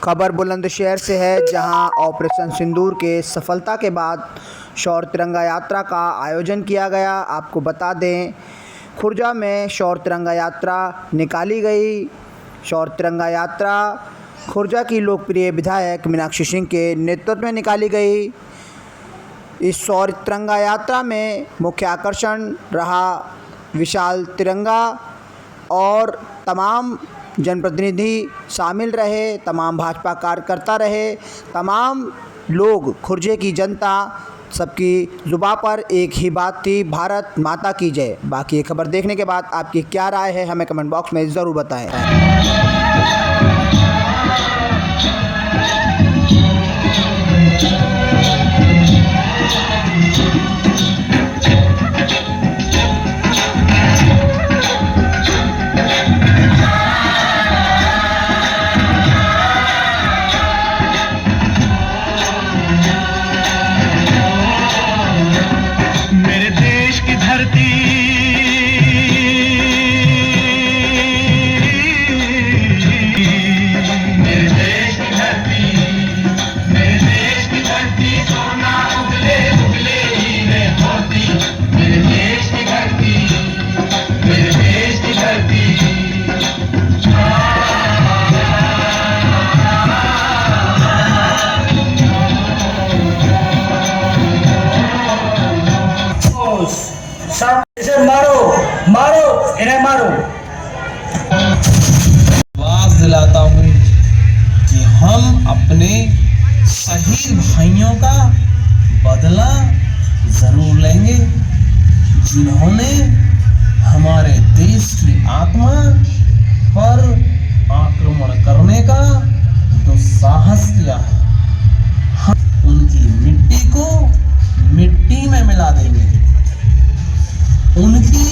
खबर बुलंदशहर से है, जहां ऑपरेशन सिंदूर के सफलता के बाद शौर्य तिरंगा यात्रा का आयोजन किया गया। आपको बता दें, खुर्जा में शौर्य तिरंगा यात्रा निकाली गई। शौर्य तिरंगा यात्रा खुर्जा की लोकप्रिय विधायक मीनाक्षी सिंह के नेतृत्व में निकाली गई। इस शौर्य तिरंगा यात्रा में मुख्य आकर्षण रहा विशाल तिरंगा और तमाम जनप्रतिनिधि शामिल रहे, तमाम भाजपा कार्यकर्ता रहे, तमाम लोग, खुर्जे की जनता, सबकी ज़ुबान पर एक ही बात थी, भारत माता की जय। बाकी ये खबर देखने के बाद आपकी क्या राय है, हमें कमेंट बॉक्स में ज़रूर बताएं। मेरे देश की धरती, मेरे देश की धरती, मेरे देश की धरती सोना उगले उगले ही में होती। मेरे देश की धरती, मेरे देश की धरती। सब इसे मारो मारो, इन्हें मारो। विश्वास दिलाता हूं कि हम अपने शहीद भाइयों का बदला जरूर लेंगे, जिन्होंने हमारे देश की आत्मा पर आक्रमण करने का दुस्साहस किया है। हम उनकी मिट्टी को मिट्टी में मिला देंगे। उनकी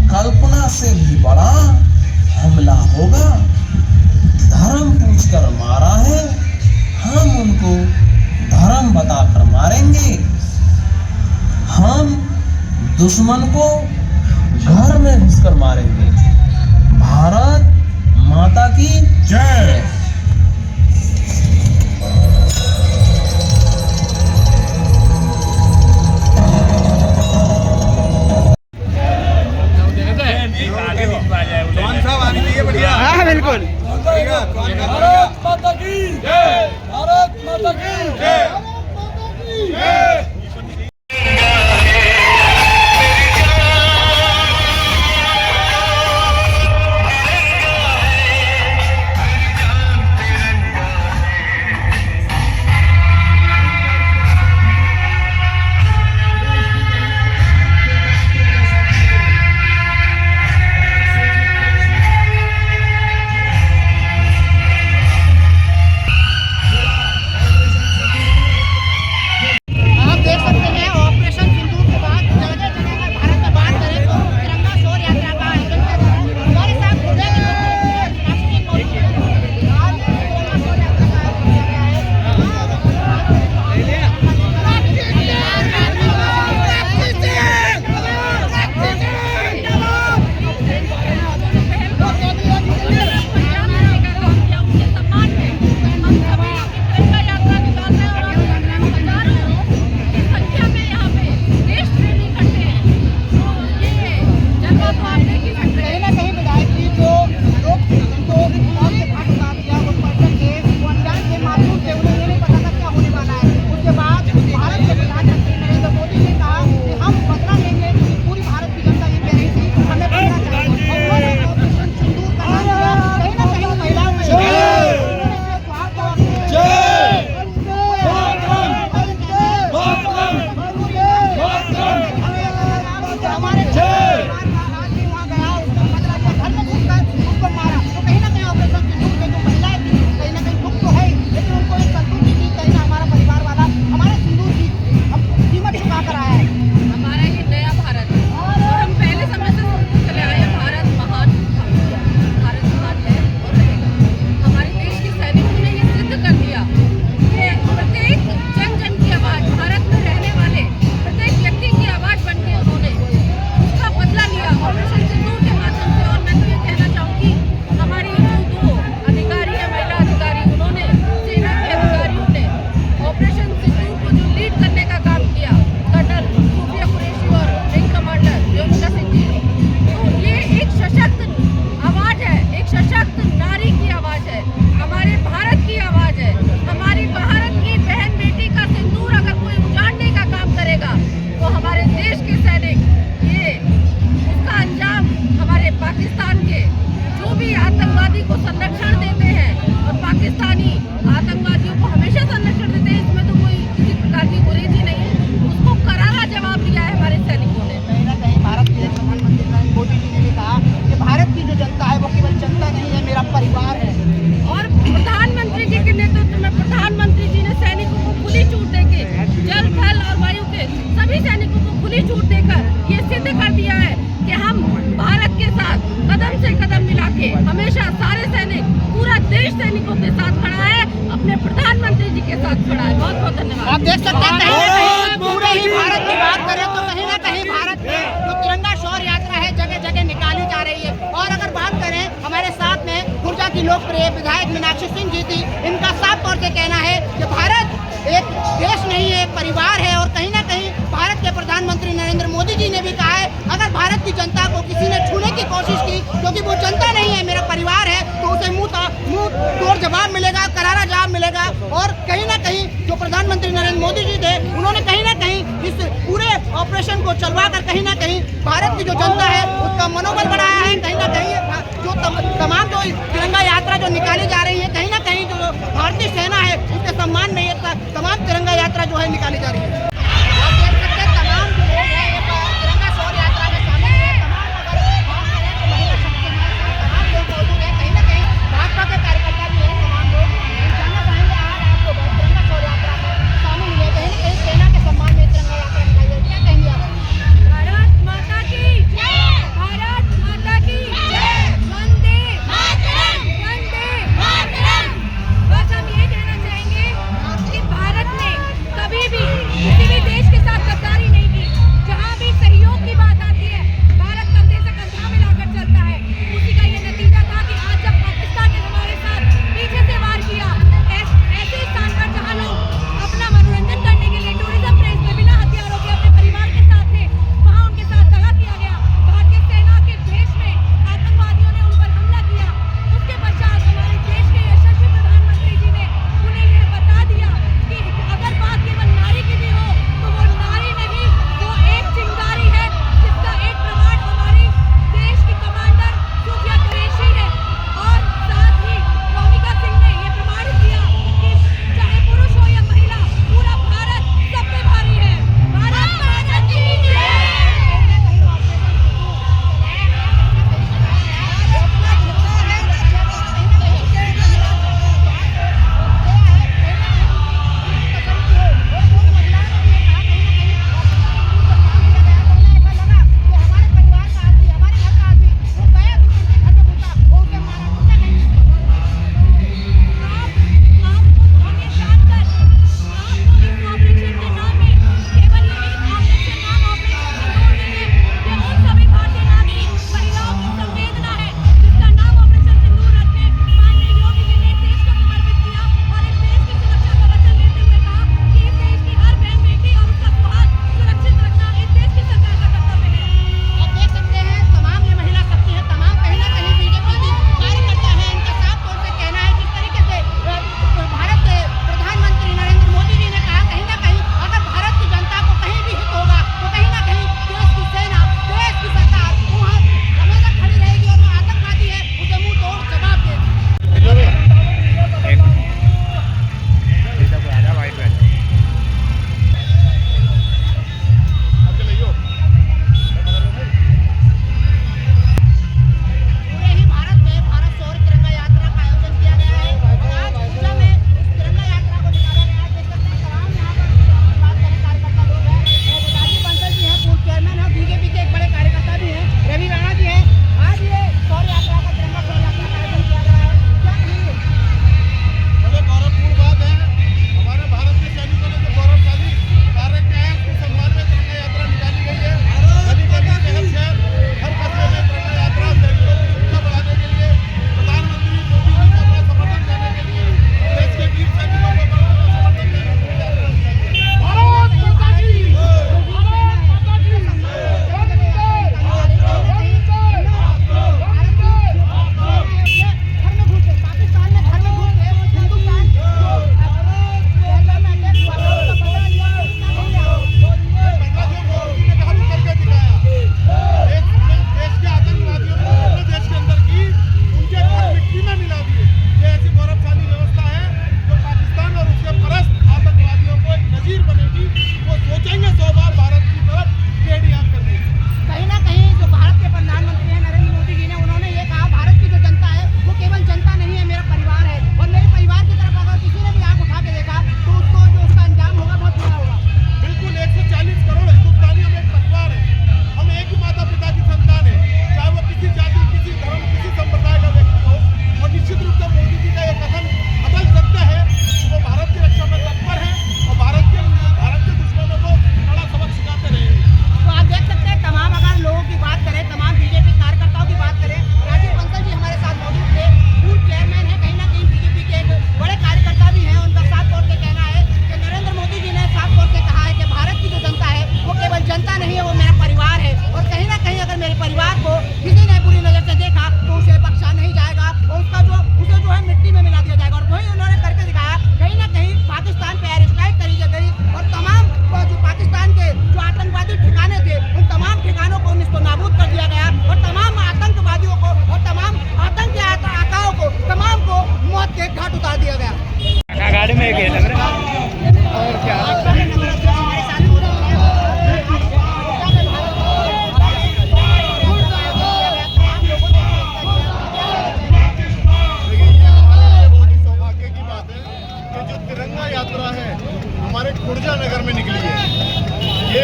कल्पना से भी बड़ा हमला होगा। धर्म पूछकर मारा है, हम उनको धर्म बताकर मारेंगे। हम दुश्मन को घर में घुसकर मारेंगे। भारत माता की जय। बिल्कुल। भारत माता की जय, भारत माता की जय। सैनिकों के साथ खड़ा है, अपने प्रधानमंत्री जी के साथ खड़ा है। बहुत बहुत धन्यवाद। आप देख सकते हैं कहीं ना कहीं पूरे ही भारत की बात करें तो कहीं ना कहीं भारत में जो तिरंगा शौर्य यात्रा है जगह जगह निकाली जा रही है। और अगर बात करें हमारे साथ में खुर्जा की लोकप्रिय विधायक मीनाक्षी सिंह जी थी, इनका साफ तौर से कहना है कि भारत एक देश नहीं है, परिवार है। और कहीं ना कहीं भारत के प्रधानमंत्री नरेंद्र मोदी जी ने भी कहा है अगर भारत की जनता को किसी ने छूने की कोशिश की, क्योंकि वो जनता नहीं है, मेरा परिवार है, तो उसे मुंह तोड़ जवाब मिलेगा, करारा जवाब मिलेगा। और कहीं ना कहीं जो प्रधानमंत्री नरेंद्र मोदी जी थे उन्होंने कहीं ना कहीं इस पूरे ऑपरेशन को चलवा कर कहीं ना कहीं भारत की जो जनता है उसका मनोबल बढ़ाया है। कहीं ना कहीं जो तमाम जो तिरंगा यात्रा जो निकाली जा रही है, कहीं ना कहीं जो भारतीय सेना है उसके सम्मान में ये तमाम तिरंगा यात्रा जो है निकाली जा रही है। आप देख सकते हैं तमाम जो लोग हैं ये तिरंगा शौर्य यात्रा में शामिल हैं। तमाम अगर बात करें तो महिला शक्ति है, तमाम लोग मौजूद हैं। कहीं ना कहीं भाजपा के कार्यकर्ता भी हैं, तमाम लोग जानना चाहेंगे आज आप लोग तिरंगा शौर्य यात्रा में शामिल हुए, कहीं ना कहीं सेना के सम्मान में तिरंगा यात्रा निकाली है, क्या कहेंगे आप? भारत माता की जय।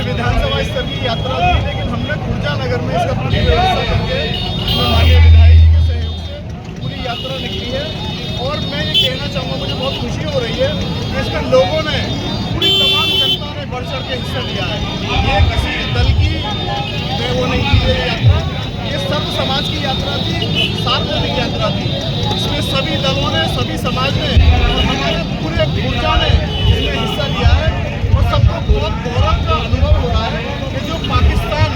विधानसभा स्तर की यात्रा थी, लेकिन हमने खुर्जा नगर में इसका पूरी व्यवस्था करके माननीय विधायक जी के सहयोग से पूरी यात्रा निकली है। और मैं ये कहना चाहूँगा, मुझे बहुत खुशी हो रही है कि इसमें लोगों ने, पूरी तमाम जनता ने बढ़ चढ़ के हिस्सा लिया है। ये किसी दल की वो नहीं थी ये यात्रा, ये सर्व समाज की यात्रा थी, सार्वजनिक यात्रा थी। इसमें सभी दलों ने, सभी समाज ने और हमारे पूरे खुर्जा ने इसमें हिस्सा लिया है। और सबको बहुत गौरव का अनुभव हो रहा है कि जो पाकिस्तान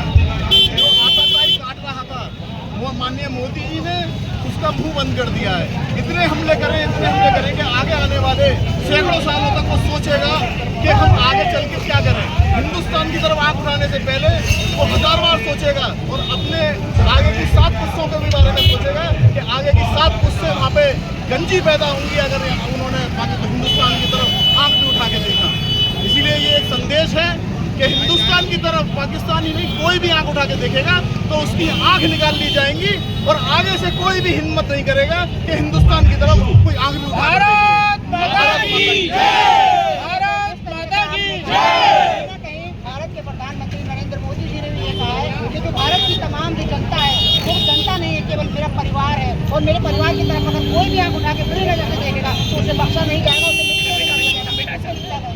जो आतंकवादी काट रहा था, वो माननीय मोदी जी ने उसका मुंह बंद कर दिया है। इतने हमले करें कि आगे आने वाले सैकड़ों सालों तक वो सोचेगा कि हम आगे चल के क्या करें। हिंदुस्तान की तरफ आंख उठाने से पहले वो 1000 बार सोचेगा और अपने आगे की 7 पुश्तों के भी बारे में सोचेगा कि आगे की 7 पुश्तें वहाँ पे गंजी पैदा होंगी अगर उन्होंने हिंदुस्तान की तरफ आंख भी उठा के देखा। इसीलिए ये एक संदेश है कि हिंदुस्तान की तरफ पाकिस्तान ही नहीं, कोई भी आंख उठा के देखेगा तो उसकी आंख निकाल ली जाएंगी और आगे से कोई भी हिम्मत नहीं करेगा कि हिंदुस्तान की तरफ कोई आंख भी उठा के देखे। भारत के प्रधानमंत्री नरेंद्र मोदी जी ने भी ये कहा है कि जो भारत की तमाम जो जनता है, वो जनता नहीं है, केवल मेरा परिवार है और मेरे परिवार की तरफ अगर कोई भी आंख उठा के बुरी नजर से देखेगा तो उसे बख्शा नहीं जाएगा, उसे मिट्टी में डाला जाएगा।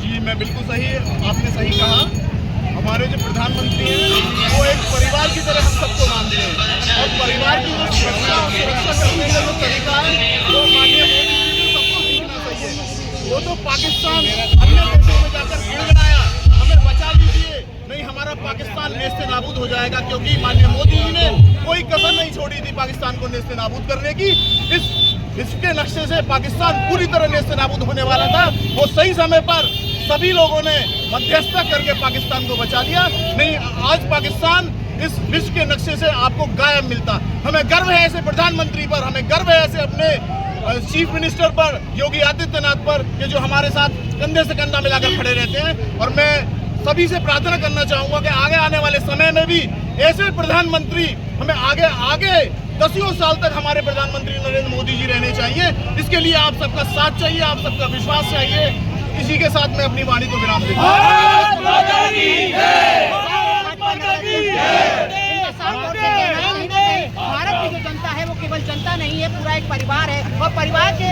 जी, मैं बिल्कुल सही, आपने सही कहा। हमारे जो प्रधानमंत्री हैं वो एक परिवार की तरह हम सबको मानते हैं और परिवार की जो सुरक्षा करने का जो तरीका है वो माननीय मोदी जी से सबको सीखना चाहिए। वो तो पाकिस्तान अन्य देशों में जाकर गिड़गिड़ाया, हमें बचा लीजिए, नहीं हमारा पाकिस्तान नेस्ते नाबूद हो जाएगा, क्योंकि माननीय मोदी जी ने कोई कसर नहीं छोड़ी थी पाकिस्तान को नेस्ते नाबूद करने की। इसके नक्शे से पाकिस्तान पूरी तरह नेस्ते नाबूद होने वाला था। वो सही समय पर सभी लोगों ने मध्यस्थता करके पाकिस्तान को बचा लिया, नहीं आज पाकिस्तान इस विश्व के नक्शे से आपको गायब मिलता। हमें गर्व है ऐसे प्रधानमंत्री पर, हमें गर्व है ऐसे अपने चीफ मिनिस्टर पर, योगी आदित्यनाथ पर, कि जो हमारे साथ कंधे से कंधा मिलाकर खड़े रहते हैं। और मैं सभी से प्रार्थना करना चाहूँगा कि आगे आने वाले समय में भी ऐसे प्रधानमंत्री हमें आगे दसियों साल तक हमारे प्रधानमंत्री नरेंद्र मोदी जी रहने चाहिए। इसके लिए आप सबका साथ चाहिए, आप सबका विश्वास चाहिए। इसी के साथ मैं अपनी वाणी को विराम देता हूं। भारत की जो जनता है वो केवल जनता नहीं है, पूरा एक परिवार है और परिवार के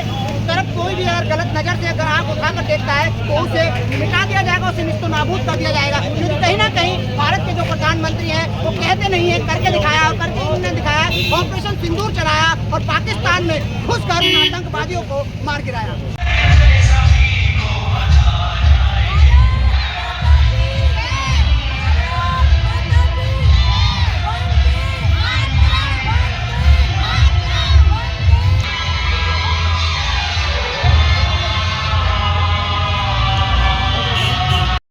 तरफ कोई भी अगर गलत नजर से अगर आंख उठाकर देखता है तो उसे मिटा दिया जाएगा, उसे निस्तनाबूद कर दिया जाएगा। क्योंकि कहीं ना कहीं भारत के जो प्रधानमंत्री हैं वो कहते नहीं है, करके दिखाया और करके उन्होंने दिखाया। ऑपरेशन सिंदूर चलाया और पाकिस्तान में घुसकर आतंकवादियों को मार गिराया।